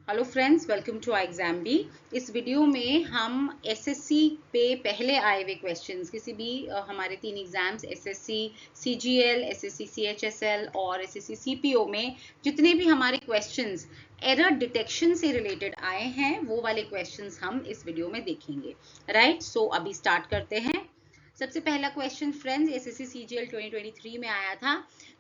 Hello friends, welcome to exam B. इस video में हम एसएससी पे पहले आए हुए क्वेश्चंस, किसी भी हमारे 3 exams SSC CGL, SSC CHSL और एसएससी सीपीओ में जितने भी हमारे क्वेश्चंस एरर डिटेक्शन से रिलेटेड आए हैं वो वाले क्वेश्चंस हम इस वीडियो में देखेंगे। राइट, सो अभी स्टार्ट करते हैं। सबसे पहला क्वेश्चन फ्रेंड्स एसएससी सीजीएल 2023 में आया था,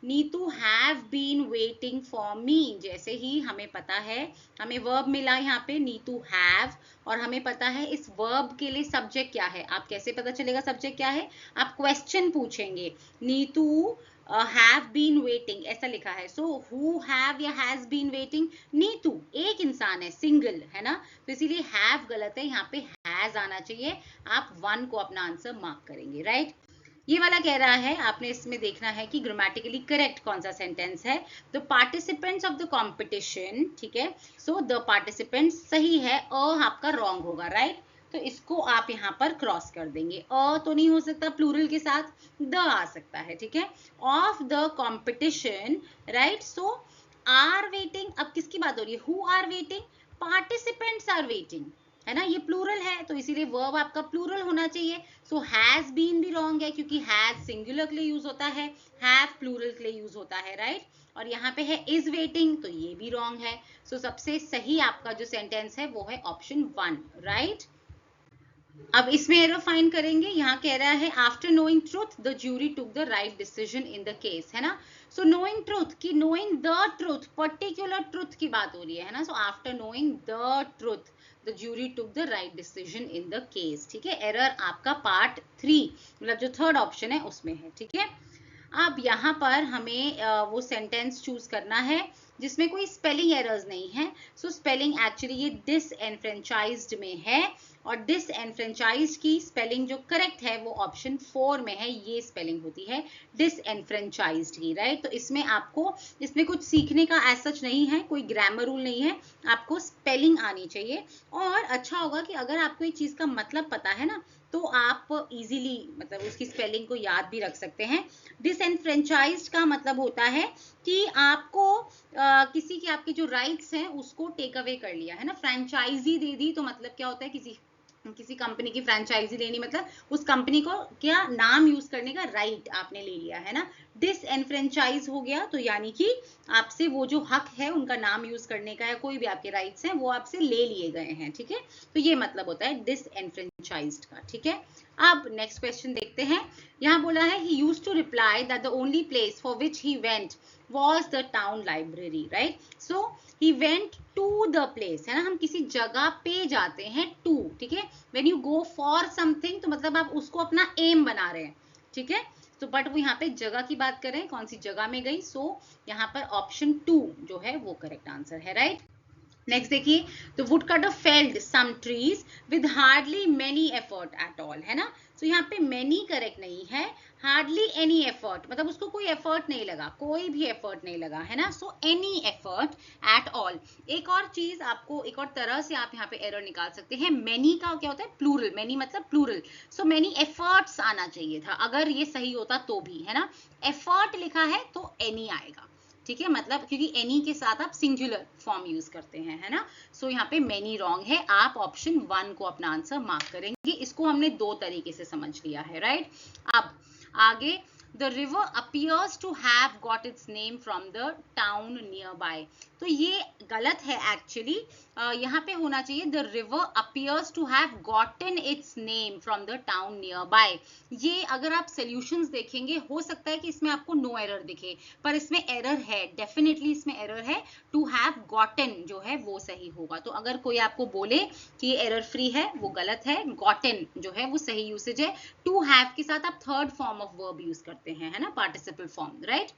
Neetu have been waiting for me. जैसे ही हमें पता है, हमें वर्ब मिला यहाँ पे नीतू हैव, और हमें पता है इस वर्ब के लिए सब्जेक्ट क्या है। आप कैसे पता चलेगा सब्जेक्ट क्या है? आप क्वेश्चन पूछेंगे, नीतू हैव बीन वेटिंग ऐसा लिखा है, सो हु हैव या हैज बीन वेटिंग? नीतू एक इंसान है, सिंगल है ना, तो इसीलिए हैव गलत है, यहाँ पे हैज आना चाहिए। आप 1 को अपना आंसर मार्क करेंगे। राइट, ये वाला कह रहा है, आपने इसमें देखना है कि ग्रामेटिकली करेक्ट कौन सा सेंटेंस है। The participants of the competition, ठीक है, सो द पार्टिसिपेंट्स सही है, आपका रॉन्ग होगा। राइट, तो इसको आप यहाँ पर क्रॉस कर देंगे। तो नहीं हो सकता, प्लूरल के साथ द आ सकता है, ठीक है। Of the competition, right, so are waiting, अब किसकी बात हो रही है? Who are waiting? Participants are waiting, है ना, ये प्लूरल है तो इसीलिए वर्ब आपका प्लूरल होना चाहिए। सो हैज बीन भी रॉन्ग है, क्योंकि हैज सिंगुलर के लिए यूज होता है, हैव प्लूरल के लिए यूज होता है। राइट, और यहाँ पे है इज वेटिंग, तो ये भी रॉन्ग है। सो सबसे सही आपका जो सेंटेंस है वो है ऑप्शन 1। राइट, अब इसमें एरर फाइंड करेंगे। यहाँ कह रहा है after knowing truth the jury took the right decision in the case, है ना। सो नोइंग ट्रूथ की knowing the truth, particular truth की बात हो रही है ना। So after knowing the truth the jury took the right decision in the case, ठीक है। एरर आपका पार्ट 3, मतलब जो थर्ड ऑप्शन है उसमें है, ठीक है। अब यहाँ पर हमें वो सेंटेंस चूज करना है जिसमें कोई स्पेलिंग एरर्स नहीं है। सो स्पेलिंग एक्चुअली ये डिसएनफ्रेंचाइज्ड में है, और डिसएनफ्रेंचाइज्ड की स्पेलिंग जो करेक्ट है वो ऑप्शन 4 में है। ये स्पेलिंग होती है डिसएनफ्रेंचाइज्ड की। राइट, तो इसमें आपको, इसमें कुछ सीखने का एज सच नहीं है, कोई ग्रामर रूल नहीं है, आपको स्पेलिंग आनी चाहिए। और अच्छा होगा कि अगर आपको ये चीज का मतलब पता है ना, तो आप इजीली मतलब उसकी स्पेलिंग को याद भी रख सकते हैं। डिसएनफ्रेंचाइज्ड का मतलब होता है कि आपको किसी के, आपके जो राइट्स हैं उसको टेक अवे कर लिया है ना। फ्रेंचाइजी दे दी तो मतलब क्या होता है, किसी कंपनी की फ्रेंचाइजी लेनी मतलब उस कंपनी को क्या नाम यूज करने का राइट आपने ले लिया है ना। डिसएनफ्रेंचाइज हो गया तो यानी कि आपसे वो जो हक है उनका नाम यूज करने का, या कोई भी आपके राइट्स हैं वो आपसे ले लिए गए हैं, ठीक है। तो ये मतलब होता है डिसएनफ्रेंचाइज्ड का, ठीक है। अब नेक्स्ट क्वेश्चन देखते हैं। यहाँ बोला है he used to reply that the only place for which he went was the town library, right? So he went to the place, है ना, हम किसी जगह पे जाते हैं to, ठीक है। when you go for something तो मतलब आप उसको अपना एम बना रहे हैं, ठीक है। तो बट वो यहाँ पे जगह की बात कर रहे हैं, कौन सी जगह में गई। सो यहाँ पर ऑप्शन 2 जो है वो करेक्ट आंसर है। राइट, नेक्स्ट देखिए, तो wood cutter felled some trees with hardly many effort at all, है ना। तो यहाँ पे मेनी करेक्ट नहीं है, हार्डली एनी एफर्ट मतलब उसको कोई एफर्ट नहीं लगा, कोई भी एफर्ट नहीं लगा, है ना। So any effort at all. एक और चीज आपको, एक और तरह से आप यहाँ पे एरर निकाल सकते हैं। मेनी का क्या होता है? प्लूरल, मेनी मतलब प्लूरल। सो मेनी एफर्ट्स आना चाहिए था, अगर ये सही होता तो भी, है ना। एफर्ट लिखा है तो एनी आएगा, ठीक है, मतलब क्योंकि एनी के साथ आप सिंगुलर फॉर्म यूज करते हैं, है ना। सो यहाँ पे मेनी रॉन्ग है, आप ऑप्शन 1 को अपना आंसर मार्क करेंगे। इसको हमने 2 तरीके से समझ लिया है। राइट, अब आगे, the river appears to have got its name from the town nearby. तो ये गलत है एक्चुअली, यहाँ पे होना चाहिए the river appears to have gotten its name from the town nearby. ये अगर आप सोल्यूशंस देखेंगे, हो सकता है कि इसमें आपको नो एरर दिखे, पर इसमें एरर है, डेफिनेटली इसमें एरर है। टू हैव गॉटन जो है वो सही होगा। तो अगर कोई आपको बोले कि ये एरर फ्री है, वो गलत है। गॉटन जो है वो सही यूसेज है। टू हैव के साथ आप third form of verb use करते हैं, है ना, पार्टिसिपल फॉर्म। राइट,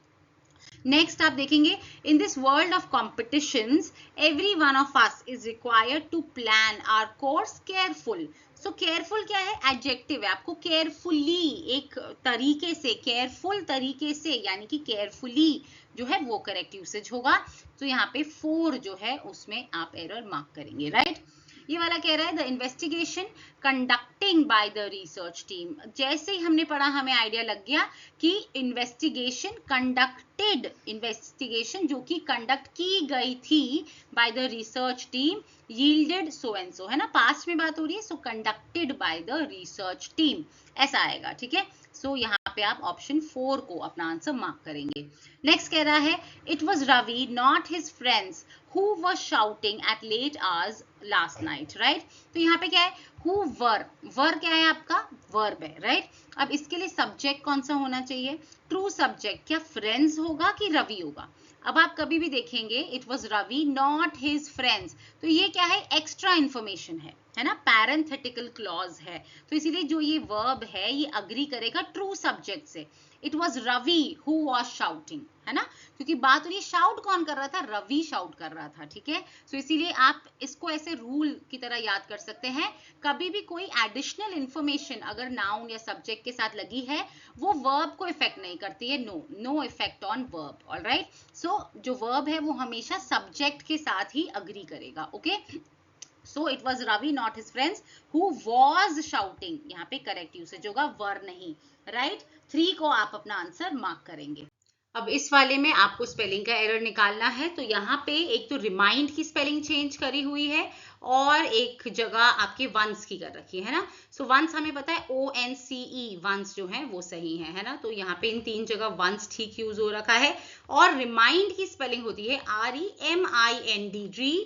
नेक्स्ट आप देखेंगे, in this world of competitions every one of us is required to plan our course careful. So careful क्या है? एडजेक्टिव है, आपको केयरफुली, एक तरीके से, केयरफुल तरीके से, यानी कि केयरफुली जो है वो करेक्ट यूसेज होगा। तो यहाँ पे 4 जो है उसमें आप एरर मार्क करेंगे। राइट, ये वाला कह रहा है the investigation conducting bye the research team. जैसे ही हमने पढ़ा हमें आइडिया लग गया कि इन्वेस्टिगेशन कंडक्टेड, इन्वेस्टिगेशन जो कि कंडक्ट की गई थी bye the research team yielded so and so, है ना, पास्ट में बात हो रही है, so conducted by the research team ऐसा आएगा, ठीक है। सो यहाँ पे आप ऑप्शन 4 को अपना आंसर मार्क करेंगे। नेक्स्ट कह रहा है it was Ravi not his friends who were shouting at late hours last night, right. तो यहाँ पे क्या है, हु वर, वर क्या है आपका, वर्ब है, राइट। अब इसके लिए सब्जेक्ट कौन सा होना चाहिए, ट्रू सब्जेक्ट, क्या फ्रेंड्स होगा कि रवि होगा। अब आप कभी भी देखेंगे it was Ravi not his friends, तो ये क्या है, एक्स्ट्रा इंफॉर्मेशन है ना, पैरेंथेटिकल क्लॉज है, तो इसीलिए जो ये वर्ब है ये अग्री करेगा ट्रू सब्जेक्ट से। It was Ravi who was shouting, है ना, क्योंकि बात हो रही है शाउट कौन कर रहा था, रवि शाउट कर रहा था, ठीक है। सो इसीलिए आप इसको ऐसे रूल की तरह याद कर सकते हैं, कभी भी कोई एडिशनल इंफॉर्मेशन अगर नाउन या सब्जेक्ट के साथ लगी है वो वर्ब को इफेक्ट नहीं करती है, no effect on verb, alright. So जो वर्ब है वो हमेशा सब्जेक्ट के साथ ही अग्री करेगा, okay. So it was Ravi, not his friends, who was shouting. यहाँ पे करेक्ट यूसेज होगा, वर नहीं, राइट। 3 को आप अपना आंसर मार्क करेंगे। अब इस वाले में आपको स्पेलिंग का एरर निकालना है, तो यहाँ पे एक तो रिमाइंड की स्पेलिंग चेंज करी हुई है और एक जगह आपके वंस की कर रखी है ना। सो वंस हमें पता है ONCE, वंस जो है वो सही है ना, तो यहाँ पे इन 3 जगह वंस ठीक यूज हो रखा है। और रिमाइंड की स्पेलिंग होती है REMIND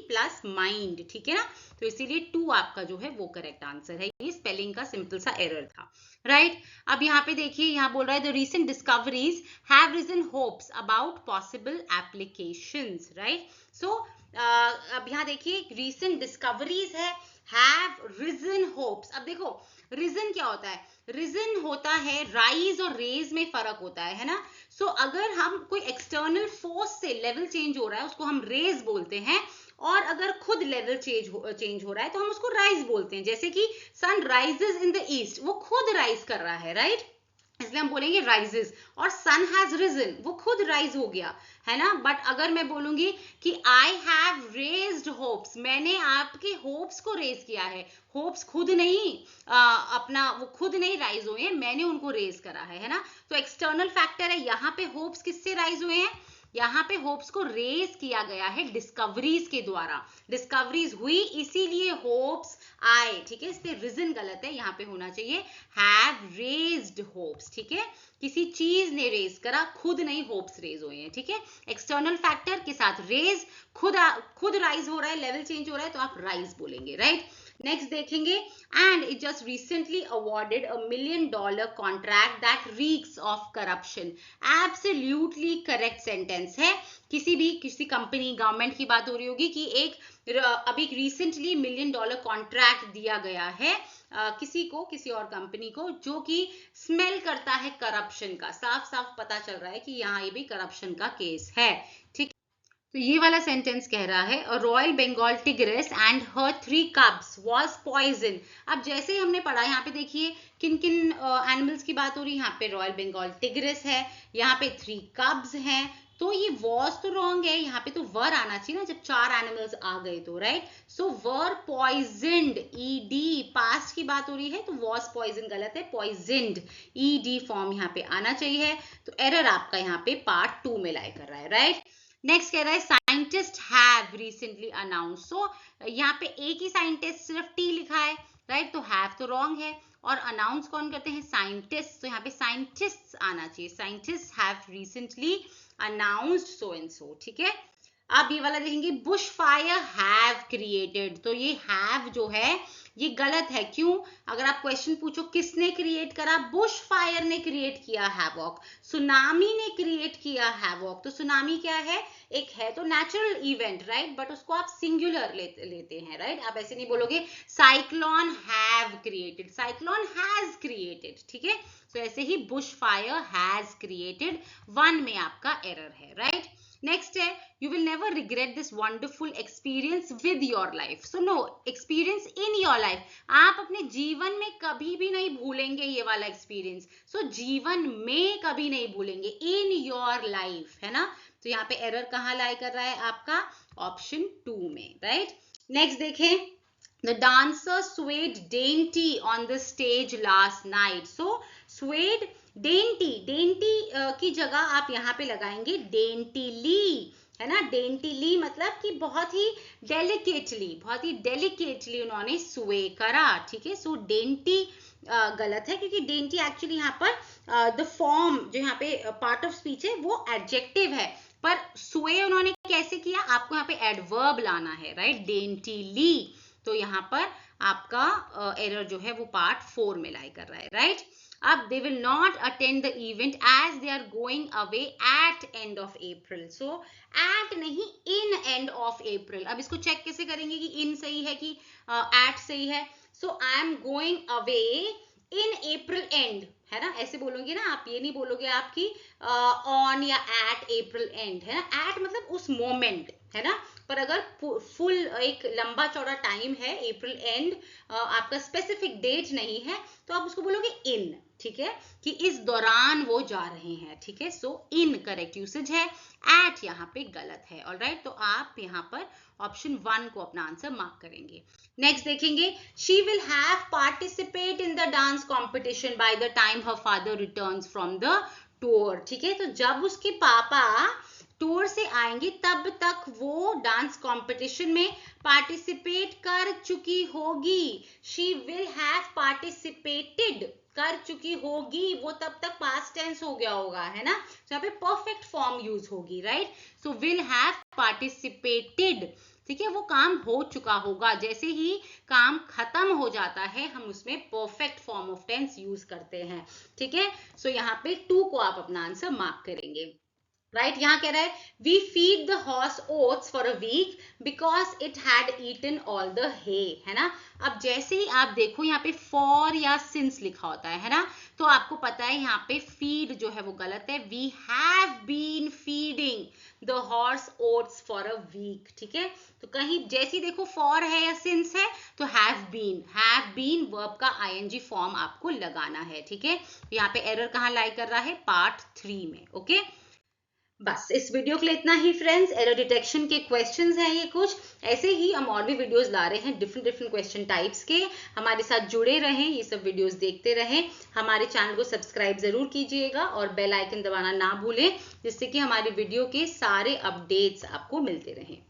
प्लस माइंड, ठीक है ना, तो इसीलिए 2 आपका जो है वो करेक्ट आंसर है। ये स्पेलिंग का सिंपल सा एरर था, राइट। अब यहाँ पे देखिए, यहाँ बोल रहा है the recent discoveries have risen hopes about possible applications, right. So अब यहाँ देखिए recent discoveries have risen hopes. अब देखो रिजन क्या होता है, रिजन होता है राइज और रेज में फर्क होता है ना। सो अगर हम कोई एक्सटर्नल फोर्स से लेवल चेंज हो रहा है उसको हम रेज बोलते हैं, और अगर खुद लेवल चेंज हो रहा है तो हम उसको राइज बोलते हैं। जैसे कि sun rises in the east, वो खुद राइज कर रहा है, राइट, इसलिए हम बोलेंगे राइजेस। और सन हैज रिजन, वो खुद राइज हो गया, है ना। बट अगर मैं बोलूंगी कि आई हैव रेज्ड होप्स, मैंने आपके होप्स को रेज किया है, होप्स खुद नहीं अपना वो खुद नहीं राइज हुए हैं, मैंने उनको रेज करा है ना। तो एक्सटर्नल फैक्टर है, यहाँ पे होप्स किससे राइज हुए हैं, यहाँ पे होप्स को रेज किया गया है डिस्कवरीज के द्वारा, डिस्कवरीज हुई इसीलिए होप्स आए, ठीक है। इसलिए रीजन गलत है, यहाँ पे होना चाहिए हैव रेज्ड होप्स, ठीक है। किसी चीज ने रेज करा, खुद नहीं होप्स रेज हुए हैं, ठीक है। एक्सटर्नल फैक्टर के साथ रेज, खुद राइज हो रहा है, लेवल चेंज हो रहा है तो आप राइज बोलेंगे, राइट। नेक्स्ट देखेंगे, and it just recently awarded $1 million contract that reeks of corruption. Absolutely correct sentence है। किसी कंपनी गवर्नमेंट की बात हो रही होगी कि एक अभी रिसेंटली $1 million कॉन्ट्रैक्ट दिया गया है किसी और कंपनी को, जो कि स्मेल करता है करप्शन का, साफ साफ पता चल रहा है कि यहाँ ये भी करप्शन का केस है, ठीक। तो ये वाला सेंटेंस कह रहा है royal Bengal tigress and her 3 cubs was poison। अब जैसे ही हमने पढ़ा, यहाँ पे देखिए किन किन एनिमल्स की बात हो रही है, यहाँ पे रॉयल बंगाल टिग्रेस है, यहाँ पे 3 cubs हैं, तो ये वॉज तो रॉन्ग है, यहाँ पे तो वर आना चाहिए ना जब 4 एनिमल्स आ गए तो, राइट। सो वर पॉइजनड, ईडी पास्ट की बात हो रही है तो वॉज पॉइजन गलत है, पॉइजनड ईडी फॉर्म यहाँ पे आना चाहिए। तो एरर आपका यहाँ पे पार्ट 2 में लाई कर रहा है, राइट। नेक्स्ट कह रहा है साइंटिस्ट हैव रिसेंटली अनाउंस। सो यहाँ पे एक ही साइंटिस्ट सिर्फ टी लिखा है, राइट, तो हैव तो रॉन्ग है, और अनाउंस कौन करते हैं, साइंटिस्ट, तो यहाँ पे साइंटिस्ट आना चाहिए, scientist have recently announced so and so, ठीक है। अब ये वाला देखेंगे बुश फायर हैव क्रिएटेड, तो ये हैव जो है ये गलत है, क्यों, अगर आप क्वेश्चन पूछो किसने क्रिएट करा, बुश फायर ने क्रिएट किया हैवॉक, सुनामी ने क्रिएट किया हैवॉक। तो सुनामी क्या है, एक है तो नेचुरल इवेंट, राइट, बट उसको आप सिंगुलर लेते हैं, राइट। आप ऐसे नहीं बोलोगे cyclone have created, cyclone has created, ठीक है। तो ऐसे ही बुश फायर हैज क्रिएटेड, 1 में आपका एरर है, राइट। नेक्स्ट है you will never regret this wonderful experience with your life. So no, experience in your life, आप अपने जीवन में कभी भी नहीं भूलेंगे ये वाला एक्सपीरियंस। सो जीवन में कभी नहीं भूलेंगे, इन योर लाइफ, है ना। तो यहाँ पे एरर कहाँ लाई कर रहा है आपका, ऑप्शन 2 में, राइट। नेक्स्ट देखें, The dancer swayed dainty on the stage last night. So swayed dainty, dainty की जगह आप यहाँ पे लगाएंगे daintily, है ना. daintily मतलब कि बहुत ही delicately उन्होंने sway करा. ठीक है. so dainty गलत है क्योंकि dainty एक्चुअली यहाँ पर द फॉर्म जो यहाँ पे पार्ट ऑफ स्पीच है वो एडजेक्टिव है, पर sway उन्होंने कैसे किया, आपको यहाँ पे एडवर्ब लाना है, राइट. daintily, तो यहाँ पर आपका एरर जो है वो पार्ट 4 में लाई कर रहा है, राइट. अब they will not attend the event as they are going away at end of April. So at नहीं, in end of April. अब इसको चेक कैसे करेंगे कि in सही है कि at सही है. So I am going away in April end, है ना. ऐसे बोलोगे ना आप, ये नहीं बोलोगे आप कि on या at April end, है ना. at मतलब उस मोमेंट, है ना. पर अगर फुल एक लंबा चौड़ा टाइम है, अप्रैल एंड, आपका स्पेसिफिक डेट नहीं है, तो आप उसको बोलोगे इन. ठीक है, कि इस दौरान वो जा रहे हैं. ठीक है. सो इन करेक्ट यूसेज है, एट यहाँ पे गलत है. ऑलराइट, तो आप यहाँ पर ऑप्शन 1 को अपना आंसर मार्क करेंगे. नेक्स्ट देखेंगे, she will have participate in the dance competition by the time her father returns from the tour. ठीक है, तो जब उसके पापा टूर से आएंगे तब तक वो डांस कंपटीशन में पार्टिसिपेट कर चुकी होगी. शी विल हैव पार्टिसिपेटेड, कर चुकी होगी, वो तब तक पास्ट टेंस हो गया होगा, है ना. तो यहाँ पे परफेक्ट फॉर्म यूज होगी, right. So will have participated. ठीक है, वो काम हो चुका होगा. जैसे ही काम खत्म हो जाता है हम उसमें perfect form of tense use करते हैं. ठीक है, सो यहाँ पे 2 को आप अपना आंसर मार्क करेंगे. राइट, यहाँ कह रहा है we feed the horse oats for a week because it had eaten all the hay, है ना. अब जैसे ही आप देखो यहाँ पे फॉर या सिंस लिखा होता है ना, तो आपको पता है यहाँ पे फीड जो है वो गलत है. We have been feeding the horse oats for a week. ठीक है, तो कहीं जैसे ही देखो फॉर है या सिंस है तो हैव बीन वर्ब का आईएनजी फॉर्म आपको लगाना है. ठीक है, यहाँ पे एरर कहाँ लाई कर रहा है, पार्ट 3 में. ओके, बस इस वीडियो के लिए इतना ही फ्रेंड्स. एरर डिटेक्शन के क्वेश्चंस हैं ये कुछ. ऐसे ही हम और भी वीडियोस ला रहे हैं डिफरेंट क्वेश्चन टाइप्स के. हमारे साथ जुड़े रहें, ये सब वीडियोस देखते रहें. हमारे चैनल को सब्सक्राइब जरूर कीजिएगा और बेल आइकन दबाना ना भूलें, जिससे कि हमारे वीडियो के सारे अपडेट्स आपको मिलते रहें.